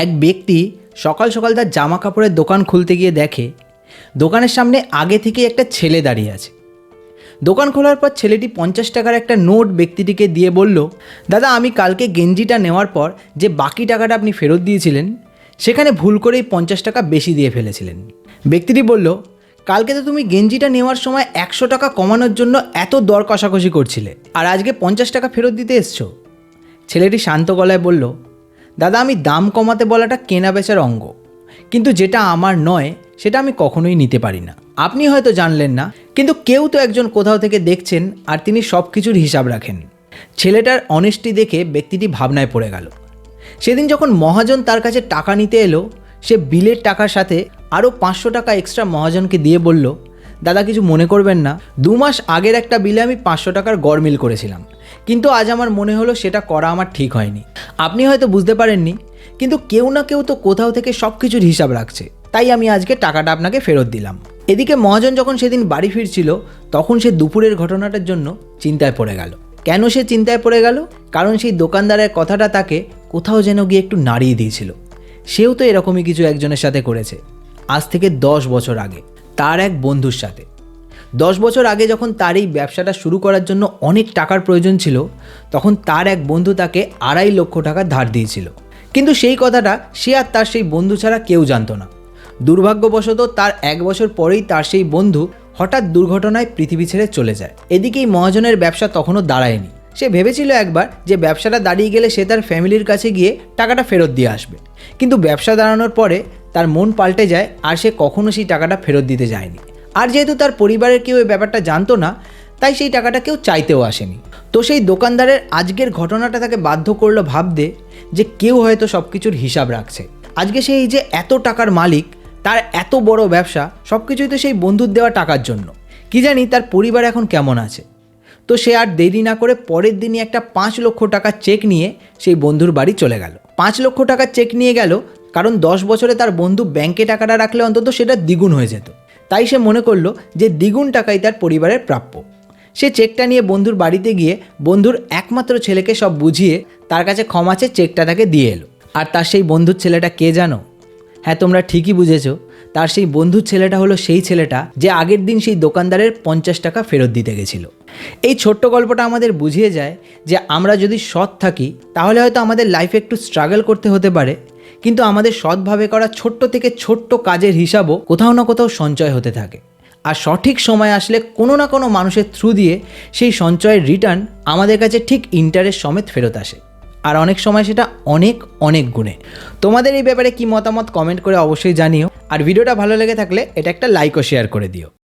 এক ব্যক্তি সকাল সকাল তার জামা কাপড়ের দোকান খুলতে গিয়ে দেখে দোকানের সামনে আগে থেকে একটা ছেলে দাঁড়িয়ে আছে। দোকান খোলার পর ছেলেটি 50 টাকার একটা নোট ব্যক্তিটিকে দিয়ে বলল, দাদা আমি কালকে গেঞ্জিটা নেওয়ার পর যে বাকি টাকাটা আপনি ফেরত দিয়েছিলেন সেখানে ভুল করেই 50 টাকা বেশি দিয়ে ফেলেছিলেন। ব্যক্তিটি বলল, কালকে তো তুমি গেঞ্জিটা নেওয়ার সময় 100 টাকা কমানোর জন্য এত দর কষাকষি করছিলে, আর আজকে 50 টাকা ফেরত দিতে এসছো। ছেলেটি শান্ত গলায় বলল, দাদা আমি দাম কমাতে বলাটা কেনা বেচার অঙ্গ, কিন্তু যেটা আমার নয় সেটা আমি কখনোই নিতে পারি না। আপনি হয়তো জানলেন না, কিন্তু কেউ তো একজন কোথাও থেকে দেখছেন আর তিনি সব কিছুর হিসাব রাখেন। ছেলেটার অনেস্টি দেখে ব্যক্তিটি ভাবনায় পড়ে গেল। সেদিন যখন মহাজন তার কাছে টাকা নিতে এলো, সে বিলের টাকার সাথে আরও 500 টাকা এক্সট্রা মহাজনকে দিয়ে বলল, দাদা কিছু মনে করবেন না, 2 মাস আগের একটা বিলে আমি 500 টাকার গড়মিল করেছিলাম, কিন্তু আজ আমার মনে হলো সেটা করা আমার ঠিক হয়নি। আপনি হয়তো বুঝতে পারেননি, কিন্তু কেউ না কেউ তো কোথাও থেকে সব কিছুর হিসাব রাখছে, তাই আমি আজকে টাকাটা আপনাকে ফেরত দিলাম। এদিকে মহাজন যখন সেদিন বাড়ি ফিরছিল তখন সে দুপুরের ঘটনাটার জন্য চিন্তায় পড়ে গেল। কেন সে চিন্তায় পড়ে গেল? কারণ সেই দোকানদারের কথাটা তাকে কোথাও যেন গিয়ে একটু নাড়িয়ে দিয়েছিল। সেও তো এরকমই কিছু একজনের সাথে করেছে, আজ থেকে 10 বছর আগে তার এক বন্ধুর সাথে। 10 বছর আগে যখন তার এই ব্যবসাটা শুরু করার জন্য অনেক টাকার প্রয়োজন ছিল, তখন তার এক বন্ধু তাকে 2.5 লক্ষ টাকা ধার দিয়েছিল। কিন্তু সেই কথাটা সে আর তার সেই বন্ধু ছাড়া কেউ জানতো না। দুর্ভাগ্যবশত তার 1 বছর পরেই তার সেই বন্ধু হঠাৎ দুর্ঘটনায় পৃথিবী ছেড়ে চলে যায়। এদিকেই মহাজনের ব্যবসা তখনও দাঁড়ায়নি। সে ভেবেছিল একবার যে ব্যবসাটা দাঁড়িয়ে গেলে সে তার ফ্যামিলির কাছে গিয়ে টাকাটা ফেরত দিয়ে আসবে, কিন্তু ব্যবসা দাঁড়ানোর পরে তার মন পাল্টে যায় আর সে কখনো সেই টাকাটা ফেরত দিতে যায়নি। আর যেহেতু তার পরিবারের কেউ এই ব্যাপারটা জানতো না, তাই সেই টাকাটা কেউ চাইতেও আসেনি। তো সেই দোকানদারের আজকের ঘটনাটা তাকে বাধ্য করলো ভাবতে যে কেউ হয়তো সব কিছুর হিসাব রাখছে। আজকে সেই যে এত টাকার মালিক, তার এত বড় ব্যবসা, সব কিছুই তো সেই বন্ধুর দেওয়া টাকার জন্য। কি জানি তার পরিবার এখন কেমন আছে। তো সে আর দেরি না করে পরের দিনই একটা 5 লক্ষ টাকার চেক নিয়ে সেই বন্ধুর বাড়ি চলে গেল। 5 লক্ষ টাকার চেক নিয়ে গেল কারণ 10 বছরে তার বন্ধু ব্যাংকে টাকাটা রাখলে অন্তত সেটা দ্বিগুণ হয়ে যেত। তাই সে মনে করলো যে দ্বিগুণ টাকাই তার পরিবারের প্রাপ্য। সে চেকটা নিয়ে বন্ধুর বাড়িতে গিয়ে বন্ধুর একমাত্র ছেলেকে সব বুঝিয়ে তার কাছে ক্ষমা চেয়ে চেকটা তাকে দিয়ে এলো। আর তার সেই বন্ধুর ছেলেটা কে জানো? হ্যাঁ, তোমরা ঠিকই বুঝেছো, তার সেই বন্ধুর ছেলেটা হলো সেই ছেলেটা যে আগের দিন সেই দোকানদারের 50 টাকা ফেরত দিতে গেছিল। এই ছোট্ট গল্পটা আমাদের বুঝিয়ে যায় যে আমরা যদি সৎ থাকি তাহলে হয়তো আমাদের লাইফে একটু স্ট্রাগল করতে হতে পারে, কিন্তু আমাদের সৎভাবে করা ছোট্ট থেকে ছোট্ট কাজের হিসাবও কোথাও না কোথাও সঞ্চয় হতে থাকে। আর সঠিক সময় আসলে কোনো না কোনো মানুষের থ্রু দিয়ে সেই সঞ্চয়ের রিটার্ন আমাদের কাছে ঠিক ইন্টারেস্ট সমেত ফেরত আসে, আর অনেক সময় সেটা অনেক অনেক গুণে। তোমাদের এই ব্যাপারে কি মতামত কমেন্ট করে অবশ্যই জানিও, আর ভিডিওটা ভালো লেগে থাকলে এটা একটা লাইক ও শেয়ার করে দিও।